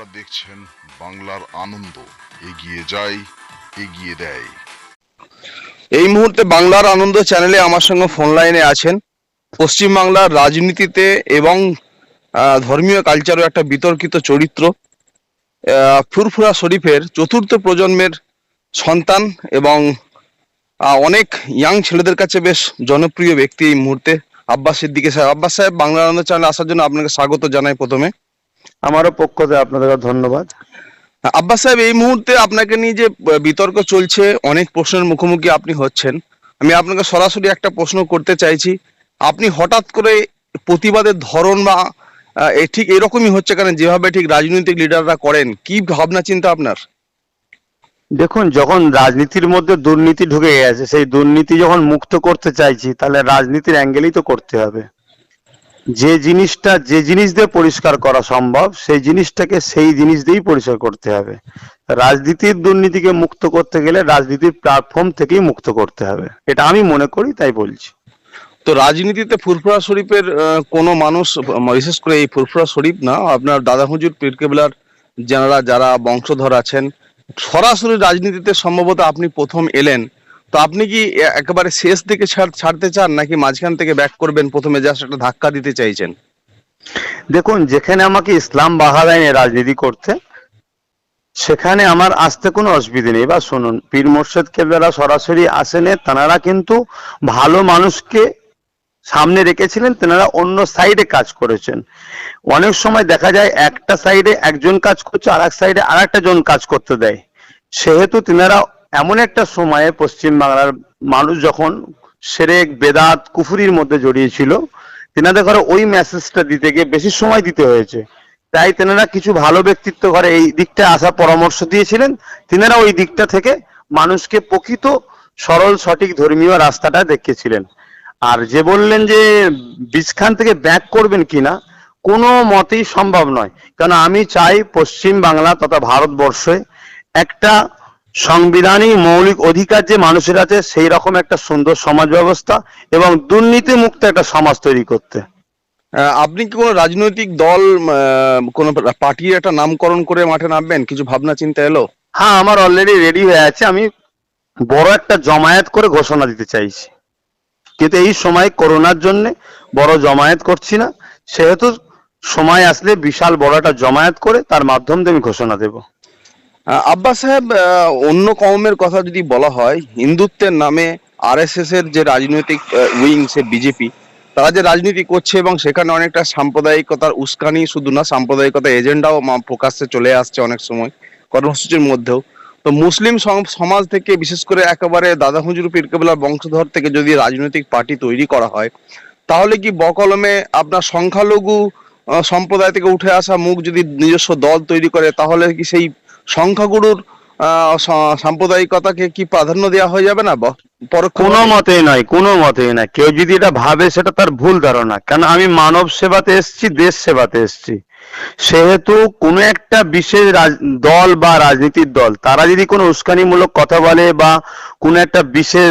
আপনারা দেখছেন বাংলার আনন্দ, এগিয়ে যায়, এগিয়ে দেয়। এই মুহূর্তে বাংলার আনন্দ চ্যানেলে আমার সঙ্গে ফোন লাইনে আছেন পশ্চিমবাংলার রাজনীতিতে এবং ধর্মীয় কালচারও একটা বিতর্কিত চরিত্র, ফুরফুরা শরীফের চতুর্থ প্রজন্মের সন্তান এবং অনেক ইয়াং ছেলেদের কাছে বেশ জনপ্রিয় ব্যক্তি এই মুহূর্তে আব্বাস সিদ্দিকী সাহেব। আব্বাস সাহেব, বাংলার আনন্দ চ্যানেলে আসার জন্য আপনাকে স্বাগত জানাই। প্রথমে আমারও পক্ষ থেকে আপনাদের ধন্যবাদ। আব্বাস সাহেব, এই মুহূর্তে আপনাকে নিয়ে যে বিতর্ক চলছে, অনেক প্রশ্নের মুখোমুখি আপনি হচ্ছেন। আমি আপনাকে সরাসরি একটা প্রশ্ন করতে চাইছি, আপনি হঠাৎ করে প্রতিবাদের ধরন বা ঠিক এরকমই হচ্ছে কেন, যেভাবে ঠিক রাজনৈতিক লিডাররা করেন? কি ভাবনা চিন্তা আপনার? দেখুন, যখন রাজনীতির মধ্যে দুর্নীতি ঢুকে গেছে, সেই দুর্নীতি যখন মুক্ত করতে চাইছি, তাহলে রাজনীতির অ্যাঙ্গেলই তো করতে হবে। যে জিনিস দিয়ে পরিষ্কার করা সম্ভব, সেই জিনিসটাকে সেই জিনিস দিয়েই পরিষ্কার করতে হবে। রাজনীতির দুর্নীতিকে মুক্ত করতে গেলে রাজনীতির প্ল্যাটফর্ম থেকেই মুক্ত করতে হবে, এটা আমি মনে করি, তাই বলছি। তো রাজনীতিতে ফুরফুরা শরীফের কোনো মানুষ, বিশেষ করে এই ফুরফুরা শরীফ না, আপনার দাদা হুজুর পীর কেবলার যারা বংশধর আছেন, সরাসরি রাজনীতিতে সম্ভবত আপনি প্রথম এলেন। তো আপনি কি একেবারে শেষ দিকে ছাড়তে চান, নাকি মাঝখান থেকে ব্যাক করবেন, প্রথমে জাস্ট একটা ধাক্কা দিতে চাইছেন? দেখুন, যেখানে আমাকে ইসলাম বাধা দেয়নি রাজনীতি করতে, সেখানে আমার আসতে কোনো অসুবিধা নেই। বা শুনুন, পীর মোর্শেদ কেবলারা সরাসরি আসেনে, তারা কিন্তু ভালো মানুষকে সামনে রেখেছিলেন, তেনারা অন্য সাইডে কাজ করেছেন। অনেক সময় দেখা যায় একটা সাইডে একজন কাজ করছে, আর এক সাইডে আর একটা জন কাজ করতে দেয়। সেহেতু তেনারা এমন একটা সময়ে পশ্চিম বাংলার মানুষ যখন শিরক বেদাত কুফরির মধ্যে জড়িয়েছিল, তেনাদের ঘরে ওই মেসেজটা দিতে গিয়ে বেশি সময় দিতে হয়েছে। তাই তেনারা কিছু ভালো ব্যক্তিত্ব ঘরে এই দিকটা আসার পরামর্শ দিয়েছিলেন। তেনারা ওই দিকটা থেকে মানুষকে প্রকৃত সরল সঠিক ধর্মীয় রাস্তাটা দেখিয়েছিলেন। আর যে বললেন যে বীজখান থেকে ব্যাক করবেন কিনা, কোনো মতেই সম্ভব নয়। কারণ আমি চাই পশ্চিম বাংলা তথা ভারতবর্ষে একটা সাংবিধানিক মৌলিক অধিকার যে মানুষের আছে, সেই রকম একটা সুন্দর সমাজ ব্যবস্থা এবং দুর্নীতি মুক্ত একটা সমাজ তৈরি করতে। আপনি কি কোনো রাজনৈতিক দল, কোনো পার্টির একটা নামকরণ করে মাঠে নামবেন? কিছু ভাবনা চিন্তা এলো? হ্যাঁ, আমার অলরেডি রেডি হয়ে আছে। আমি বড় একটা জমায়েত করে ঘোষণা দিতে চাইছি, কিন্তু এই সময় করোনার জন্য বড় জমায়েত করছি না। সেহেতু সময় আসলে বিশাল বড় একটা জমায়েত করে তার মাধ্যম দিয়ে আমি ঘোষণা দেব। আব্বাস সাহেব, অন্য কওমের কথা যদি বলা হয়, হিন্দুত্বের নামে আরএসএস এর যে রাজনৈতিক উইং, সে বিজেপি, তারা যে রাজনীতি করছে এবং সেখানে অনেকটা সাম্প্রদায়িকতার উস্কানি, শুধু না সাম্প্রদায়িকতা এজেন্ডাও প্রকাশ্যে চলে আসছে অনেক সময় কর্মসূচির মধ্যেও। তো মুসলিম সমাজ থেকে, বিশেষ করে একেবারে দাদা হুজুর পীর কেবলার বংশধর থেকে যদি রাজনৈতিক পার্টি তৈরি করা হয়, তাহলে কি বকলমে আপনার সংখ্যালঘু সম্প্রদায় থেকে উঠে আসা মুখ যদি নিজস্ব দল তৈরি করে, তাহলে কি সেই সংখ্যাগুরুর সাম্প্রদায়িকতাকে কি প্রাধান্য দেওয়া হয়ে যাবে না? কোনো মতেই নয়, কোনো মতেই নয়। কেউ যদি এটা ভাবে, সেটা তার ভুল ধারণা। কারণ আমি মানব সেবাতে এসেছি, দেশ সেবাতে এসেছি। সেহেতু কোনো একটা বিশেষ দল বা রাজনীতির দল, তারা যদি কোনো উস্কানিমূলক কথা বলে বা কোনো একটা বিশেষ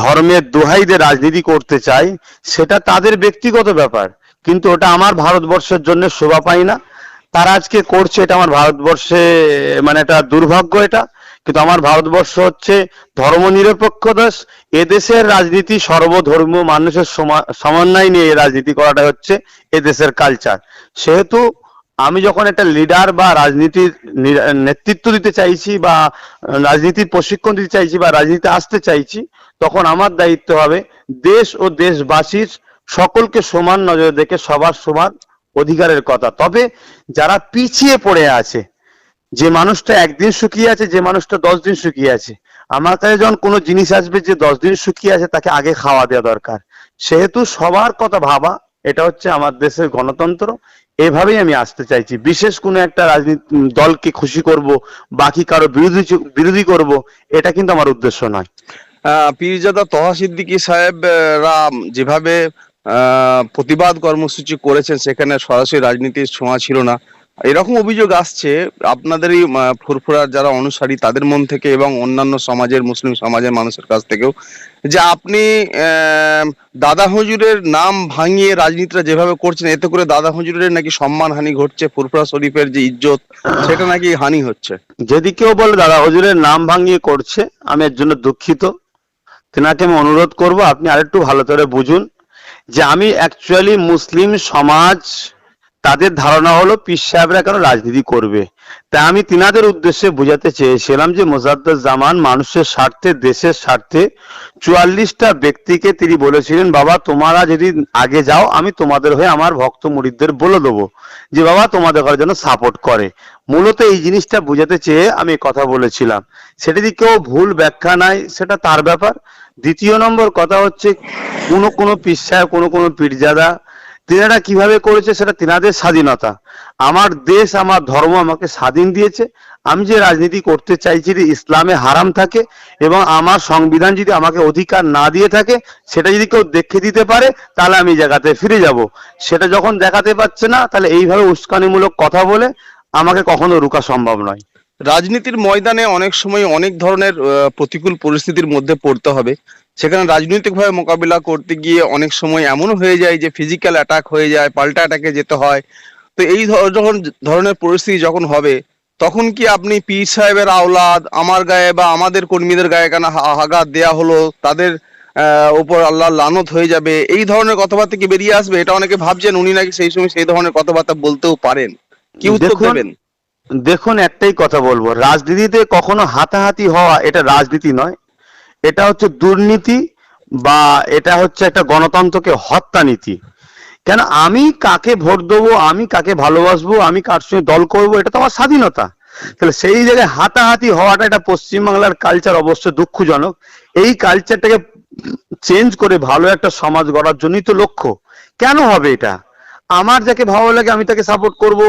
ধর্মের দোহাই দিয়ে রাজনীতি করতে চায়, সেটা তাদের ব্যক্তিগত ব্যাপার। কিন্তু ওটা আমার ভারতবর্ষের জন্য শোভা পায় না। তারা আজকে করছে, এটা আমার ভারতবর্ষে মানে এটা দুর্ভাগ্য এটা। কিন্তু আমার ভারতবর্ষ হচ্ছে ধর্মনিরপেক্ষ দেশ। এদেশের রাজনীতি সর্বধর্ম মানুষের সমন্বয় নিয়ে রাজনীতি করাটা হচ্ছে এদেশের কালচার। সেহেতু আমি যখন একটা লিডার বা রাজনীতির নেতৃত্ব দিতে চাইছি বা রাজনীতির প্রশিক্ষণ দিতে চাইছি বা রাজনীতিতে আসতে চাইছি, তখন আমার দায়িত্ব হবে দেশ ও দেশবাসীর সকলকে সমান নজরে দেখে সবার সমান অধিকারের কথা। তবে যারা পিছিয়ে পড়ে আছে, যে মানুষটা একদিন শুকিয়ে আছে, যে মানুষটা 10 দিন শুকিয়ে আছে, আমার কাছে যখন কোনো জিনিস আসবে যে 10 দিন শুকিয়ে আছে, তাকে আগে খাওয়া দেওয়া দরকার। সেহেতু সবার কথা ভাবা, এটা হচ্ছে আমার দেশের গণতন্ত্র। এভাবেই আমি আসতে চাইছি। বিশেষ কোনো একটা রাজনীতি দলকে খুশি করব, বাকি কারো বিরোধী করব, এটা কিন্তু আমার উদ্দেশ্য নয়। পীরজাদা তহা সিদ্দিকী সাহেবরা যেভাবে প্রতিবাদ কর্মসূচি করেছেন, সেখানে সরাসরি রাজনীতির ছোঁয়া ছিল না। এরকম অভিযোগ আসছে আপনাদেরই ফুরফুরার যারা অনুসারী তাদের মন থেকে এবং অন্যান্য সমাজের মুসলিম সমাজের মানুষের কাছ থেকেও, যে আপনি দাদা হুজুরের নাম ভাঙিয়ে রাজনীতিটা যেভাবে করছেন, এতে করে দাদা হুজুরের নাকি সম্মানহানি ঘটছে, ফুরফুরা শরীফের যে ইজ্জত সেটা নাকি হানি হচ্ছে। যদি কেউ বলে দাদা হুজুরের নাম ভাঙিয়ে করছে, আমি এর জন্য দুঃখিত। তেনাকে আমি অনুরোধ করব আপনি আরেকটু ভালো করে বুঝুন যে আমি অ্যাকচুয়ালি মুসলিম সমাজ, তাদের ধারণা হলো পীর সাহেবরা কেন রাজনীতি করবে। তাই আমি তিনাদের উদ্দেশ্যে বোঝাতে চেয়েছিলাম যে মোজাদ্দেদ জামান মানুষের স্বার্থে, দেশের স্বার্থে 44টা ব্যক্তিকে তিনি বলেছিলেন, বাবা তোমরা যদি আগে যাও আমি তোমাদের হয়ে আমার ভক্ত মুরিদদের বলে দেবো যে বাবা তোমাদের ঘরের জন্য সাপোর্ট করে। মূলত এই জিনিসটা বোঝাতে চেয়ে আমি কথা বলেছিলাম। সেটা যদি কেউ ভুল ব্যাখ্যা নাই সেটা তার ব্যাপার। দ্বিতীয় নম্বর কথা হচ্ছে, কোনো পীর সাহেব, কোনো পীরজাদা তিনারা কিভাবে করেছে সেটা তিনাদের স্বাধীনতা। আমার দেশ, আমার ধর্ম আমাকে স্বাধীন দিয়েছে। আমি যে রাজনীতি করতে চাইছি যদি ইসলামে হারাম থাকে এবং আমার সংবিধান যদি আমাকে অধিকার না দিয়ে থাকে, সেটা যদি কেউ দেখে দিতে পারে তাহলে আমি জায়গাতে ফিরে যাব। সেটা যখন দেখাতে পারছে না, তাহলে এইভাবে উস্কানিমূলক কথা বলে আমাকে কখনো রোকা সম্ভব নয়। রাজনীতির ময়দানে অনেক সময় অনেক ধরনের প্রতিকূল পরিস্থিতির মধ্যে পড়তে হবে। সেখানে রাজনৈতিকভাবে মোকাবিলা করতে গিয়ে অনেক সময় এমনও হয়ে যায় যে ফিজিক্যাল অ্যাটাক হয়ে যায়, পাল্টা অ্যাটাকে যেতে হয়। তো এই যখন ধরনের পরিস্থিতি যখন হবে, তখন কি আপনি পীর সাহেবের আওলাদ আমার গায়ে বা আমাদের কর্মীদের গায়ে কেন আঘাত দেয়া হলো, তাদের উপর আল্লাহর লানত হয়ে যাবে, এই ধরনের কথাবার্তা কি বেরিয়ে আসবে? এটা অনেকে ভাবছেন উনি নাকি সেই সময় সেই ধরনের কথাবার্তা বলতেও পারেন। কি উত্তর দেবেন? দেখুন একটাই কথা বলবো, রাজনীতিতে কখনো হাতাহাতি হওয়া এটা রাজনীতি নয়, এটা হচ্ছে দুর্নীতি বা এটা হচ্ছে একটা গণতন্ত্রকে হত্যা নীতি। কেন আমি কাকে ভোট দেবো, আমি কাকে ভালোবাসবো, আমি কার সঙ্গে দল করবো, এটা তো আমার স্বাধীনতা। তাহলে সেই জায়গায় হাতাহাতি হওয়াটা এটা পশ্চিমবাংলার কালচার, অবশ্য দুঃখজনক। এই কালচারটাকে চেঞ্জ করে ভালো একটা সমাজ গড়ার জন্যই তো লক্ষ্য। কেন হবে এটা? আমার যাকে ভালো লাগে আমি তাকে সাপোর্ট করব,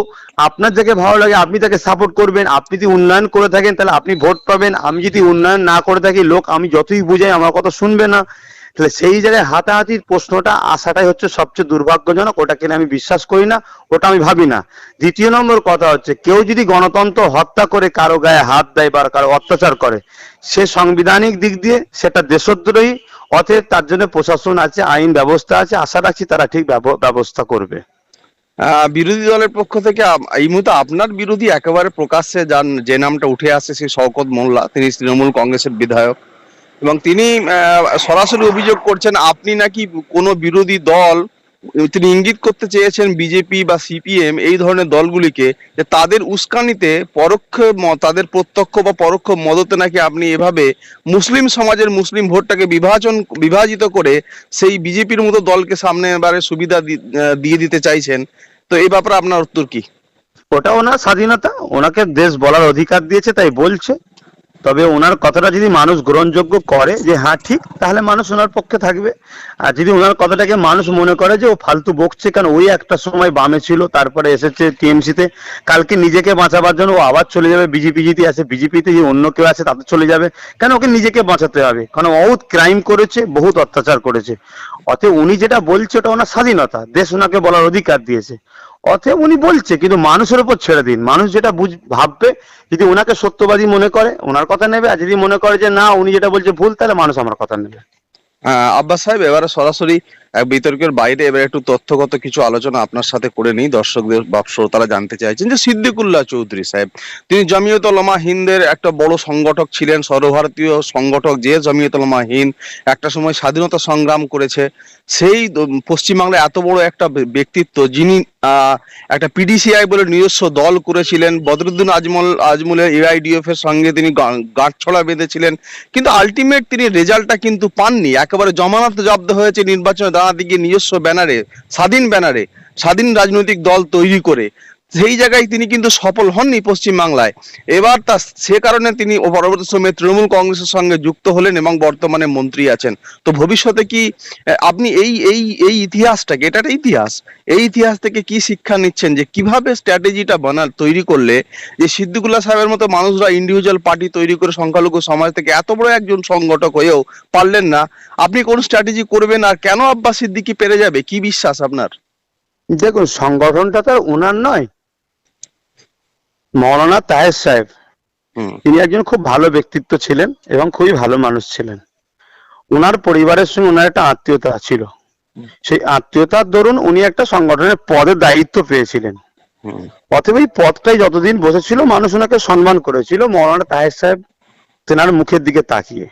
আপনার যাকে ভালো লাগে আপনি তাকে সাপোর্ট করবেন। আপনি যদি উন্নয়ন করে থাকেন তাহলে আপনি ভোট পাবেন, আমি যদি উন্নয়ন না করে থাকি লোক আমি যতই বুঝাই আমার কথা শুনবে না। তাহলে সেই জায়গায় হাতাহাতির প্রশ্নটা আসাটাই হচ্ছে সবচেয়ে দুর্ভাগ্যজনক। ওটাকে আমি বিশ্বাস করি না, ওটা আমি ভাবি না। দ্বিতীয় নম্বর কথা হচ্ছে, কেউ যদি গণতন্ত্র হত্যা করে কারো গায়ে হাত দেয় বা কারো অত্যাচার করে, সে সাংবিধানিক দিক দিয়ে সেটা দেশদ্রোহী। অতএব তার জন্য প্রশাসন আছে, আইন ব্যবস্থা আছে, আশা রাখছি তারা ঠিক ব্যবস্থা করবে। বিরোধী দলের পক্ষ থেকে এই মুহূর্তে আপনার বিরোধী একেবারে প্রকাশ্যে যে নামটা উঠে আসছে সেই শওকত মোল্লা, তিনি তৃণমূল কংগ্রেসের বিধায়ক, এবং তিনি সরাসরি অভিযোগ করছেন আপনি নাকি কোনো বিরোধী দল, তিনি ইঙ্গিত করতে চেয়েছেন বিজেপি বা সিপিএম এই ধরনের দলগুলিকে, যে তাদের উস্কানিতে তাদের প্রত্যক্ষ বা পরোক্ষ মদতে নাকি আপনি এভাবে মুসলিম সমাজের মুসলিম ভোটটাকে বিভাজিত করে সেই বিজেপির মতো দলকে সামনে এবারে সুবিধা দিয়ে দিতে চাইছেন। তো এই ব্যাপারে আপনার উত্তর কি? ওটা ওনার স্বাধীনতা, ওনাকে দেশ বলার অধিকার দিয়েছে তাই বলছে। তবে ওনার কথাটা যদি মানুষ গ্রহণযোগ্য করে যে হ্যাঁ ঠিক, তাহলে মানুষ ওনার পক্ষে থাকবে। আর যদি ওনার কথাটাকে মানুষ মনে করে যে ও ফালতু বকছে, কেন ওই একটা সময় বামে ছিল, তারপরে এসেছে টিএমসিতে, কালকে নিজেকে বাঁচাবার জন্য ও আবার চলে যাবে বিজেপি, যদি আসে বিজেপিতে, যে অন্য কেউ আছে তাতে চলে যাবে, কেন ওকে নিজেকে বাঁচাতে হবে? কারণ বহুত ক্রাইম করেছে, বহুত অত্যাচার করেছে। অতএব উনি যেটা বলছে ওটা ওনার স্বাধীনতা, দেশ ওনাকে বলার অধিকার দিয়েছে। অতএব উনি বলছে, কিন্তু মানুষের উপর ছেড়ে দিন, মানুষ যেটা ভাববে। যদি ওনাকে সত্যবাদী মনে করে ওনার কথা নেবে, আর যদি মনে করে যে না উনি যেটা বলছে ভুল, তাহলে মানুষ আমার কথা নেবে। আব্বাস সাহেব, এবারে সরাসরি বিতর্কের বাইরে এবার একটু তথ্যগত কিছু আলোচনা আপনার সাথে করে নিই। দর্শকদের বা শ্রোতারা জানতে চাইছেন যে সিদ্দিকুল্লাহ চৌধুরী সাহেব, তিনি জমিয়ত উলামা হিন্দের একটা বড় সংগঠক ছিলেন, সর্বভারতীয় সংগঠক, যে জমিয়ত উলামা হিন্দ একটা সময় স্বাধীনতা সংগ্রাম করেছে। সেই পশ্চিমবাংলায় এত বড় একটা ব্যক্তিত্ব, যিনি একটা পিডিসিআই বলে নিজস্ব দল করেছিলেন, বদরুদ্দিন আজমলের এআইডিএফ এর সঙ্গে তিনি গাঁটছড়া বেঁধেছিলেন, কিন্তু আলটিমেট তিনি রেজাল্টটা কিন্তু পাননি। একেবারে জমানত জব্দ হয়েছে নির্বাচনে দাঁড়াতে গিয়ে নিজস্ব ব্যানারে, স্বাধীন রাজনৈতিক দল তৈরি করে। সেই জায়গায় তিনি কিন্তু সফল হননি পশ্চিমবাংলায়। এবার সে কারণে তিনি পরবর্তী সময়ে তৃণমূল কংগ্রেসের সঙ্গে যুক্ত হলেন এবং বর্তমানে মন্ত্রী আছেন। তো ভবিষ্যতে কি আপনি এই ইতিহাসটাকে, এটা একটা ইতিহাস, এই ইতিহাস থেকে কি শিক্ষা নিচ্ছেন, যে কিভাবে স্ট্র্যাটেজিটা তৈরি করলে যে সিদ্দিকুল্লাহ সাহেবের মতো মানুষরা ইন্ডিভিজুয়াল পার্টি তৈরি করে সংখ্যালঘু সমাজ থেকে এত বড় একজন সংগঠক হয়েও পারলেন না, আপনি কোন স্ট্র্যাটেজি করবেন আর কেন আব্বাস সিদ্দিকী পেরে যাবে, কি বিশ্বাস আপনার? দেখুন সংগঠনটা তো ওনার নয়, মৌলানা তাহের সাহেব হুম তিনি একজন খুব ভালো ব্যক্তিত্ব ছিলেন এবং খুবই ভালো মানুষ ছিলেন। ওনার পরিবারের সঙ্গে ওনার একটা আত্মীয়তা ছিল। সেই আত্মীয়তার দরুন উনি একটা সংগঠনের পদের দায়িত্ব পেয়েছিলেন। হুম অতএব এই পদটাই যতদিন বসেছিল মানুষ ওনাকে সম্মান করেছিল মৌলানা তাহের সাহেব তেনার মুখের দিকে তাকিয়ে।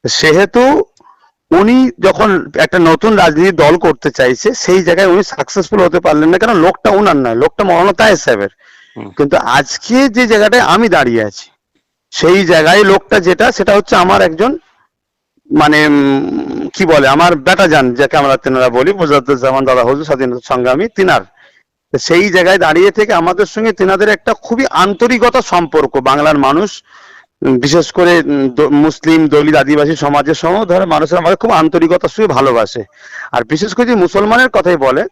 সেহেতু উনি যখন একটা নতুন রাজনীতি দল করতে চাইছে সেই জায়গায় উনি সাকসেসফুল হতে পারলেন না, কারণ লোকটা উনার নয়, লোকটা মৌলানা তাহের সাহেবের। হুম। কিন্তু আজকে যে জায়গাটায় আমি দাঁড়িয়ে আছি সেই জায়গায় লোকটা যেটা সেটা হচ্ছে আমার একজন মানে কি বলে আমার বেটা যান যাকে আমরা তেনারা বলি মুজাদ্দুজ্জামান দাদা হুজুর স্বাধীনতা সংগ্রামী তিনার। তো সেই জায়গায় দাঁড়িয়ে থেকে আমাদের সঙ্গে তেনাদের একটা খুবই আন্তরিকতা সম্পর্ক। বাংলার মানুষ বিশেষ করে মুসলিম দলিত আদিবাসী সমাজের সঙ্গে ধরে মানুষের আমাদের খুব আন্তরিকতার সঙ্গে ভালোবাসে। আর বিশেষ করে যদি মুসলমানের কথাই বলে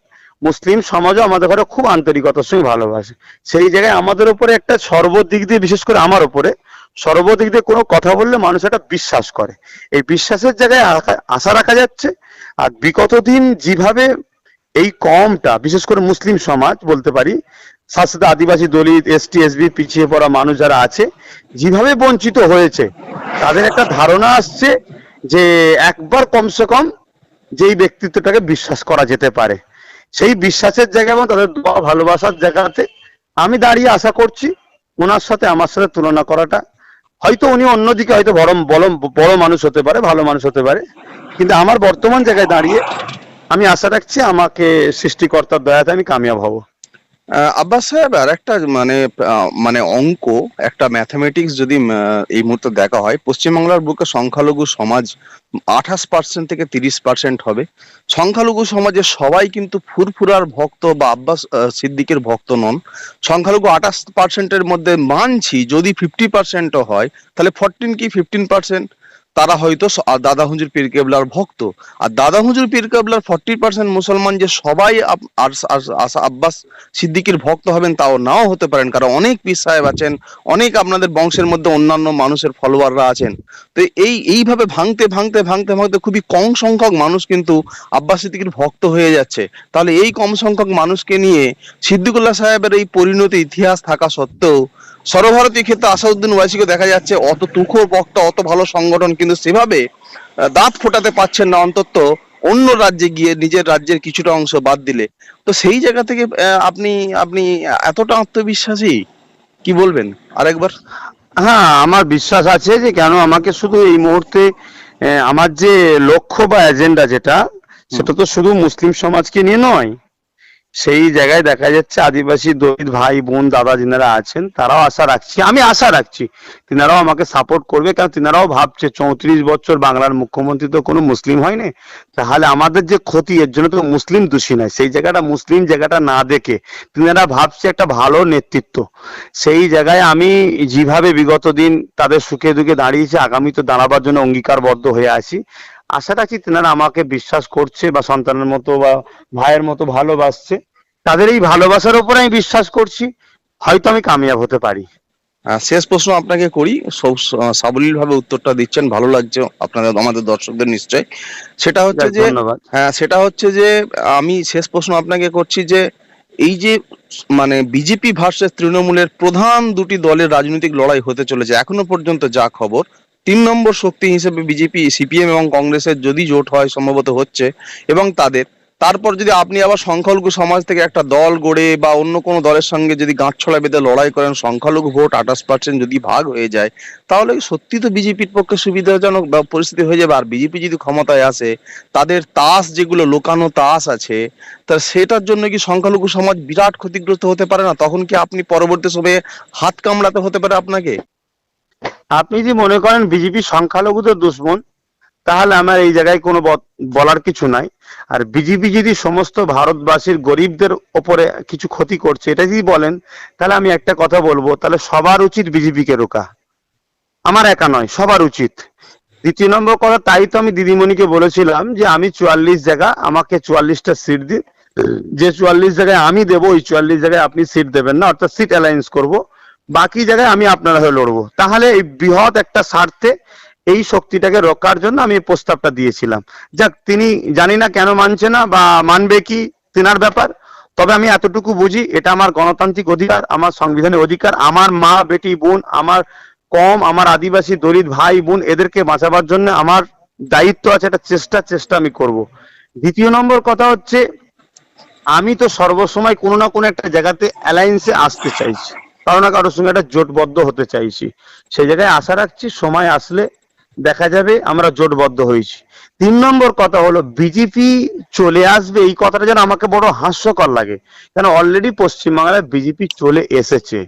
মুসলিম সমাজও আমাদের ঘরে খুব আন্তরিকতার সঙ্গে ভালোবাসে। সেই জায়গায় আমাদের উপরে একটা সর্বদিক দিয়ে বিশেষ করে আমার উপরে সর্বদিক দিয়ে কোনো কথা বললে মানুষ একটা বিশ্বাস করে। এই বিশ্বাসের জায়গায় আশা রাখা যাচ্ছে। আর বিগত দিন যেভাবে এই কমটা বিশেষ করে মুসলিম সমাজ বলতে পারি সাথে সাথে আদিবাসী দলিত এসটি এসবি পিছিয়ে পড়া মানুষ যারা আছে যেভাবে বঞ্চিত হয়েছে তাদের একটা ধারণা আসছে যে একবার কমসে কম যেই ব্যক্তিত্বটাকে বিশ্বাস করা যেতে পারে সেই বিশ্বাসের জায়গা এবং তাদের দোয়া ভালোবাসার জায়গাতে আমি দাঁড়িয়ে আশা করছি ওনার সাথে আমার সাথে তুলনা করাটা হয়তো উনি অন্যদিকে হয়তো বড় মানুষ হতে পারে, ভালো মানুষ হতে পারে, কিন্তু আমার বর্তমান জায়গায় দাঁড়িয়ে আমি আশা রাখছি আমাকে সৃষ্টিকর্তার দয়াতে আমি কামিয়াব হব। আব্বাস সাহেব আর একটা মানে অঙ্ক একটা ম্যাথামেটিক্স যদি এই মুহূর্তে দেখা হয় পশ্চিমবাংলার বুকে সংখ্যালঘু সমাজ 28% থেকে 30% হবে। সংখ্যালঘু সমাজের সবাই কিন্তু ফুরফুরার ভক্ত বা আব্বাস সিদ্দিকের ভক্ত নন। সংখ্যালঘু 28%-এর মধ্যে মানছি যদি 50%ও হয় তাহলে 14 কি 15% তারা হয়তো দাদা হুজুর পীর কেবলার ভক্ত। আর দাদা হুজুর পীর কেবলার 40% মুসলমান যে সবাই আব্বাস সিদ্দিকীর ভক্ত হবেন তাও নাও হতে পারেন, কারণ অনেক পীর সাহেব আছেন, অনেক আপনাদের বংশের মধ্যে অন্যান্য মানুষের ফলোয়াররা আছেন। তো এইভাবে ভাঙতে ভাঙতে ভাঙতে ভাঙতে খুবই কম সংখ্যক মানুষ কিন্তু আব্বাস সিদ্দিকীর ভক্ত হয়ে যাচ্ছে। তাহলে এই কম সংখ্যক মানুষকে নিয়ে সিদ্দিকুল্লাহ সাহেবের এই পরিণতি ইতিহাস থাকা সত্ত্বেও সর্বভারতীয় ক্ষেত্রে আসাদুদ্দিন ওয়াইসিকে দেখা যাচ্ছে অত তুখোর বক্তা অত ভালো সংগঠন কিন্তু সেভাবে দাঁত ফোটাতে পারছেন না, অন্তত অন্য রাজ্যে গিয়ে নিজের রাজ্যের কিছুটা অংশ বাদ দিলে। তো সেই জায়গা থেকে আপনি আপনি এতটা আত্মবিশ্বাসী, কি বলবেন আরেকবার? হ্যাঁ, আমার বিশ্বাস আছে যে কেন আমাকে শুধু এই মুহূর্তে আমার যে লক্ষ্য বা এজেন্ডা যেটা সেটা তো শুধু মুসলিম সমাজকে নিয়ে নয়। সেই জায়গায় দেখা যাচ্ছে আদিবাসী দলিত ভাই বোন দাদা যিনারা আছেন তারাও আশা রাখছি, আমি আশা রাখছি তিনারাও আমাকে সাপোর্ট করবে, কারণ তিনারাও ভাবছে 34 বছর বাংলার মুখ্যমন্ত্রী তো কোনো মুসলিম হয়নি, তাহলে আমাদের যে ক্ষতি এর জন্য তো মুসলিম দোষী নয়। সেই জায়গাটা মুসলিম জায়গাটা না দেখে তিনারা ভাবছে একটা ভালো নেতৃত্ব। সেই জায়গায় আমি যেভাবে বিগত দিন তাদের সুখে দুঃখে দাঁড়িয়েছি আগামী তো দাঁড়াবার জন্য অঙ্গীকারবদ্ধ হয়ে আছি। আশা রাখছি তেনারা আমাকে বিশ্বাস করছে বা সন্তানের মতো বা ভাইয়ের মতো ভালোবাসছে। তাদের এই ভালোবাসার উপর আমি বিশ্বাস করছি হয়তো আমি কামিয়াব হতে পারি। শেষ প্রশ্ন আপনাকে করি, সাবলীল ভাবে উত্তরটা দিচ্ছেন, ভালো লাগছে আপনাদের আমাদের দর্শকদের নিশ্চয়। সেটা হচ্ছে যে ধন্যবাদ। হ্যাঁ, সেটা হচ্ছে যে আমি শেষ প্রশ্ন আপনাকে করছি যে এই যে মানে বিজেপি ভার্সেস তৃণমূলের প্রধান দুটি দলের রাজনৈতিক লড়াই হতে চলেছে এখনো পর্যন্ত যা খবর, 3 নম্বর শক্তি হিসেবে বিজেপি সিপিএম এবং কংগ্রেসের যদি জোট হয় সম্ভবত হচ্ছে, এবং তারপর যদি আপনি আবার সংখ্যালঘু সমাজ থেকে একটা দল গড়ে বা অন্য কোনো দলের সঙ্গে যদি গাঁটছড়া বেঁধে লড়াই করেন, সংখ্যালঘু ভোট 28% যদি ভাগ হয়ে যায় তাহলে সত্যি তো বিজেপির পক্ষে সুবিধাজনক পরিস্থিতি হয়ে যাবে। আর বিজেপি যদি ক্ষমতায় আসে তাদের তাস যেগুলো লোকানো তাস আছে তা সেটার জন্য কি সংখ্যালঘু সমাজ বিরাট ক্ষতিগ্রস্ত হতে পারে না? তখন কি আপনি পরবর্তী সময়ে হাত কামড়াতে হতে পারে আপনাকে? আপনি যে মনে করেন বিজেপি সংখ্যালঘুদের দুশ্মন তাহলে আমার এই জায়গায় কোনো বলার কিছু নাই। আর বিজেপি যদি সমস্ত ভারতবাসীর গরিবদের ওপরে কিছু ক্ষতি করছে এটা যদি বলেন তাহলে আমি একটা কথা বলবো, তাহলে সবার উচিত বিজেপিকে রোকা, আমার একা নয় সবার উচিত। দ্বিতীয় নম্বর কথা, তাই তো আমি দিদিমণিকে বলেছিলাম যে আমি 44 জায়গা আমাকে 44টা সিট দিন, যে 44 জায়গায় আমি দেবো ওই 44 জায়গায় আপনি সিট দেবেন না, অর্থাৎ সিট অ্যালায়েন্স করবো, বাকি জায়গায় আমি আপনার হয়ে লড়বো। তাহলে এই বৃহৎ একটা স্বার্থে এই শক্তিটাকে রক্ষার জন্য আমি এই প্রস্তাবটা দিয়েছিলাম। যাক, তিনি জানি না কেন মানছে না বা মানবে কি তেনার ব্যাপার, তবে আমি এতটুকু বুঝি, এটা আমার গণতান্ত্রিক অধিকার, আমার সংবিধানের অধিকার। আমার মা, বেটি, বোন, আমার আমার আদিবাসী দলিত ভাই বোন, এদেরকে বাঁচাবার জন্য আমার দায়িত্ব আছে, একটা চেষ্টা আমি করব। দ্বিতীয় নম্বর কথা হচ্ছে, আমি তো সর্বসময় কোনো না কোনো একটা জায়গাতে অ্যালায়েন্সে আসতে চাইছি, কারো না কারোর সঙ্গে একটা জোটবদ্ধ হতে চাইছি। সেই জায়গায় আশা রাখছি সময় আসলে দেখা যাবে আমরা জোটবদ্ধ হয়েছি। 3 নম্বর কথা হলো, বিজেপি চলে আসবে, এই কথাটা যেন আমাকে বড় হাস্যকর লাগে, কেন অলরেডি পশ্চিমবাংলায় বিজেপি চলে এসেছে।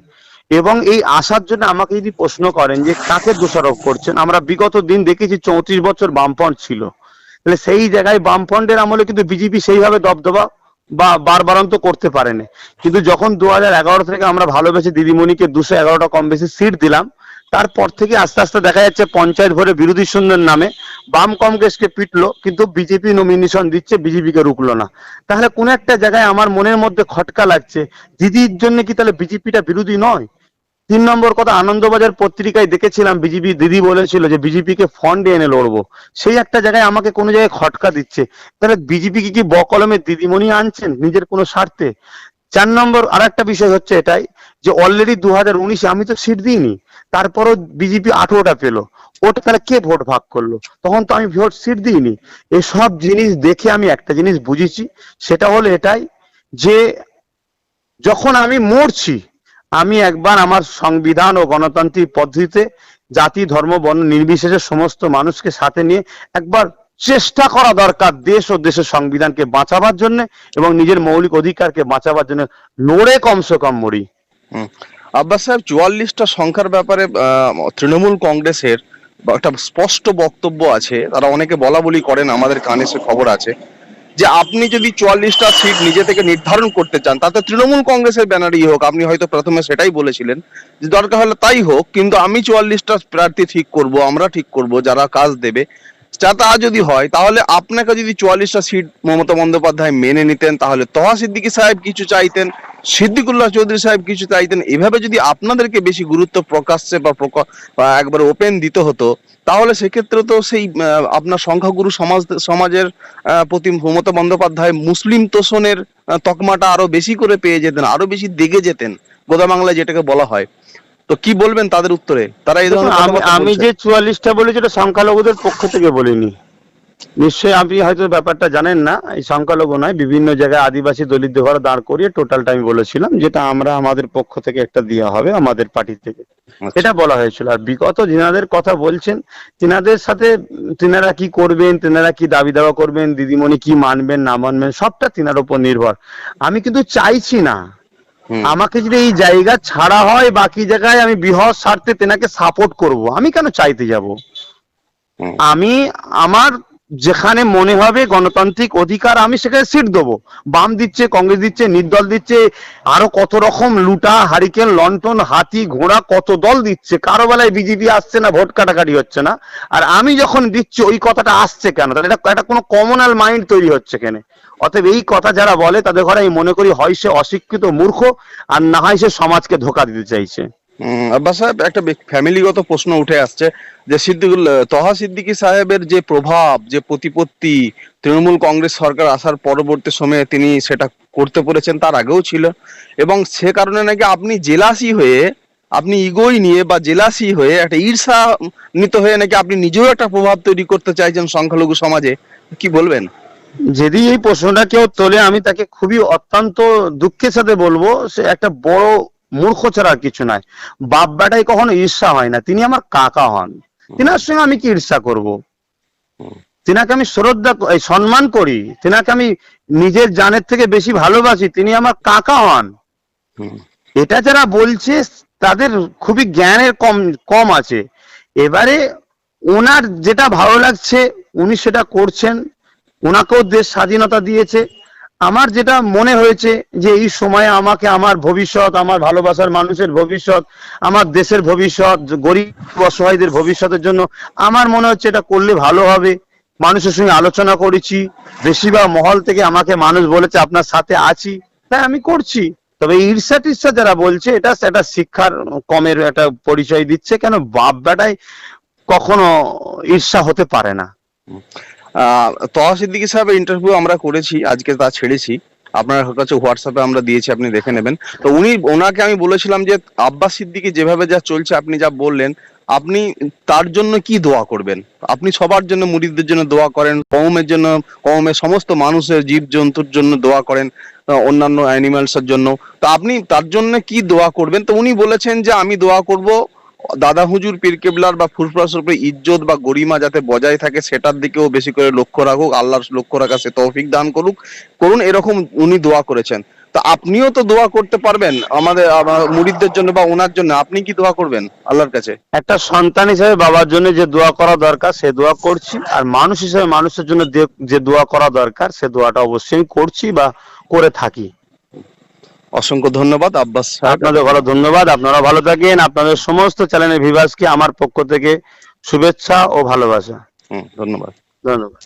এবং এই আসার জন্য আমাকে যদি প্রশ্ন করেন যে কাকে দোষারোপ করছেন, আমরা বিগত দিন দেখেছি 34 বছর বামফ্রন্ট ছিল, তাহলে সেই জায়গায় বামফ্রন্টের আমলে কিন্তু বিজেপি সেইভাবে দবদবা বা বারবারন্ত করতে পারেনি। কিন্তু যখন 2011 থেকে আমরা ভালোবেসে দিদিমণিকে 211টা কম বেশি সিট দিলাম, তারপর থেকে আস্তে আস্তে দেখা যাচ্ছে পঞ্চায়েত ভোটে বিরোধী শূন্যের নামে বাম কংগ্রেসকে পিটলো, কিন্তু বিজেপি নমিনেশন দিচ্ছে, বিজেপিকে রুকলো না। তাহলে কোন একটা জায়গায় আমার মনের মধ্যে খটকা লাগছে, দিদির জন্য কি তাহলে বিজেপিটা বিরোধী নয়? 3 নম্বর কথা, আনন্দবাজার পত্রিকায় দেখেছিলাম বিজেপি দিদি বলেছিল যে বিজেপিকে ফন্ডে এনে লড়বো, সেই একটা জায়গায় আমাকে কোনো জায়গায় খটকা দিচ্ছে। তাহলে বিজেপি কি বকলমে দিদিমণি আনছেন নিজের কোনো স্বার্থে? 4 নম্বর আর একটা বিষয় হচ্ছে এটাই যে অলরেডি 2019-এ আমি তো সিট দিইনি, তারপরও বিজেপি 18টা পেলো, ওটা তাহলে কে ভোট ভাগ করলো? তখন তো আমি ভোট সিট দিইনি। এসব জিনিস দেখে আমি একটা জিনিস বুঝেছি, সেটা হলো এটাই যে যখন আমি মরছি, আমি একবার আমার সংবিধান ও গণতান্ত্রিক পদ্ধতিতে জাতি ধর্ম বর্ণ নির্বিশেষে সমস্ত মানুষকে সাথে নিয়ে একবার চেষ্টা করা দরকার দেশ ও দেশের সংবিধানকে বাঁচাবার জন্য এবং নিজের মৌলিক অধিকারকে বাঁচাবার জন্য, লড়ে কমসে কম মরি। আব্বাস সাহেব, 44টা সংখ্যার ব্যাপারে তৃণমূল কংগ্রেসের একটা স্পষ্ট বক্তব্য আছে। তারা অনেকে বলা বলি করেন, আমাদের কানে সে খবর আছে যে আপনি যদি 44টা সিট নিজে থেকে নির্ধারণ করতে চান, তাতে তৃণমূল কংগ্রেসের ব্যানারই হোক, আপনি হয়তো প্রথমে সেটাই বলেছিলেন যে দরকার হলে তাই হোক, কিন্তু আমি 44টা প্রার্থী ঠিক করব, আমরা ঠিক করব যারা কাজ দেবে। তা যদি হয়, তাহলে আপনাকে যদি 44টা সিট মমতা বন্দ্যোপাধ্যায় মেনে নিতেন, তাহলে তহা সিদ্দিকী সাহেব কিছু চাইতেন, সিদ্দিকুল্লাহ চৌধুরী সাহেব কিছু চাইতেন, এভাবে যদি আপনাদেরকে বেশি গুরুত্ব প্রকাশ্যে বা একবার ওপেন দিতে হতো, তাহলে সেক্ষেত্রে তো সেই আপনার সংখ্যাগুরু সমাজের প্রতি মমতা বন্দ্যোপাধ্যায় মুসলিম তোষণের তকমাটা আরো বেশি করে পেয়ে যেতেন, আরো বেশি দেগে যেতেন, গোদা বাংলায় যেটাকে বলা হয়। তো কি বলবেন তাদের উত্তরে? তারা এই ধরনের আমি যে 44টা বলেছি এটা সংখ্যালঘুদের পক্ষ থেকে বলিনি, নিশ্চয়ই আপনি হয়তো ব্যাপারটা জানেন না। এই সংখ্যালঘু নয়, বিভিন্ন জায়গায় আদিবাসী দলিত ঘর দাঁড় করিয়ে টোটালটা আমি বলেছিলাম, যেটা আমরা আমাদের পক্ষ থেকে একটা দেওয়া হবে আমাদের পার্টি থেকে, এটা বলা হয়েছিল। আর বিগত যিনাদের কথা বলছেন, তিনাদের সাথে তিনারা কি করবেন, তিনারা কি দাবি দাওয়া করবেন, দিদিমণি কি মানবেন না মানবেন, সবটা তিনার উপর নির্ভর। আমি কিন্তু চাইছি না, আমাকে যদি এই জায়গা ছাড়া হয় বাকি জায়গায় আমি বৃহৎ স্বার্থে তেনাকে সাপোর্ট করব, আমি কেন চাইতে যাব? আমি আমার যেখানে মনে হবে গণতান্ত্রিক অধিকার, আমি সেখানে সিট দেবো। বাম দিচ্ছে, কংগ্রেস দিচ্ছে, নির্দল দিচ্ছে, আরো কত রকম লুটা হারিকেন লন্ঠন হাতি ঘোড়া কত দল দিচ্ছে, কারো বেলায় বিজেপি আসছে না, ভোট কাটাকাটি হচ্ছে না, আর আমি যখন দিচ্ছি ওই কথাটা আসছে কেন? তাহলে এটা কোনো কমনাল মাইন্ড তৈরি হচ্ছে কেন? অতএব এই কথা যারা বলে তাদের ঘরে আমি মনে করি হয় সে অশিক্ষিত মূর্খ, আর না হয় সে সমাজকে ধোকা দিতে চাইছে। আব্বাস সাহেব, একটা ফ্যামিলিগত প্রশ্ন উঠে আসছে যে তহা সিদ্দিকী সাহেবের যে প্রভাব, যে প্রতিপত্তি তৃণমূল কংগ্রেস সরকার আসার পরবর্তী সময়ে তিনি সেটা করতে পেরেছেন, তার আগেও ছিল, এবং সে কারণে নাকি আপনি জেলাসি হয়ে, আপনি ইগোই নিয়ে বা জেলাসি হয়ে একটা ঈর্ষান্বিত হয়ে নাকি আপনি নিজেও একটা প্রভাব তৈরি করতে চাইছেন সংখ্যালঘু সমাজে। কি বলবেন? যদি এই প্রশ্নটা কেউ তোলে, আমি তাকে খুবই অত্যন্ত দুঃখের সাথে বলবো, সে একটা বড় মূর্খ ছাড়া আর কিছু নয়। বাপ বেটাই কখনো ঈর্ষা হয় না, তিনি আমার কাকা হন, তিনার সঙ্গে আমি কি ঈর্ষা করব? তিনাকে আমি শ্রদ্ধা সম্মান করি, তিনাকে আমি নিজের জানের থেকে বেশি ভালোবাসি, তিনি আমার কাকা হন। এটা যারা বলছে তাদের খুবই জ্ঞানের কম আছে। এবারে ওনার যেটা ভালো লাগছে উনি সেটা করছেন, ওনাকেও দেশ স্বাধীনতা দিয়েছে। আমার যেটা মনে হয়েছে যে এই সময়ে আমাকে আমার ভবিষ্যৎ, আমার ভালোবাসার মানুষের ভবিষ্যৎ, আমার দেশের ভবিষ্যৎ, গরিব অসহায়দের ভবিষ্যতের জন্য আমার মনে হচ্ছে এটা করলে ভালো হবে। মানুষের সঙ্গে আলোচনা করেছি, বেশিরভাগ মহল থেকে আমাকে মানুষ বলেছে আপনার সাথে আছি, তাই আমি করছি। তবে ঈর্ষা টির্ষা যারা বলছে, এটা সেটা শিক্ষার কমের একটা পরিচয় দিচ্ছে। কেন বাপ বেটায় কখনো ঈর্ষা হতে পারে না। তহা সিদ্দিকী সাহেবের ইন্টারভিউ আমরা করেছি, আজকে তা ছেড়েছি। আপনার কাছে হোয়াটসঅ্যাপে আমরা দিয়েছি, আপনি দেখে নেবেন। তো ওনাকে আমি বলেছিলাম যে আব্বাস সিদ্দিকী যেভাবে যা চলছে, আপনি যা বললেন, আপনি তার জন্য কি দোয়া করবেন? আপনি সবার জন্য, মুরিদদের জন্য দোয়া করেন, কওমের জন্য, কওমের সমস্ত মানুষের, জীব জন্তুর জন্য দোয়া করেন, অন্যান্য অ্যানিমালস এর জন্য। তো আপনি তার জন্য কি দোয়া করবেন? তো উনি বলেছেন যে আমি দোয়া করব দাদা হুজুর পীর কেবলার বা ফুরফুরার উপরে ইজ্জত বা গরিমা যাতে বজায় থাকে, সেটার দিকেও বেশি করে লক্ষ্য রাখুক, আল্লাহর লক্ষ্য রাখা সে তৌফিক দান করুন, এরকম উনি দোয়া করেছেন। তো আপনিও তো দোয়া করতে পারবেন আমাদের মুরিদদের জন্য বা ওনার জন্য, আপনি কি দোয়া করবেন আল্লাহর কাছে? একটা সন্তান হিসেবে বাবার জন্য যে দোয়া করা দরকার সে দোয়া করছি, আর মানুষ হিসেবে মানুষের জন্য যে দোয়া করা দরকার সে দোয়াটা অবশ্যই করছি বা করে থাকি। অসংখ্য ধন্যবাদ আব্বাস সাহেব। আপনাদের ভালো ধন্যবাদ, আপনারা ভালো থাকেন। আপনাদের সমস্ত চ্যানেলের ভিউয়ার্সকে আমার পক্ষ থেকে শুভেচ্ছা ও ভালোবাসা। ধন্যবাদ। ধন্যবাদ।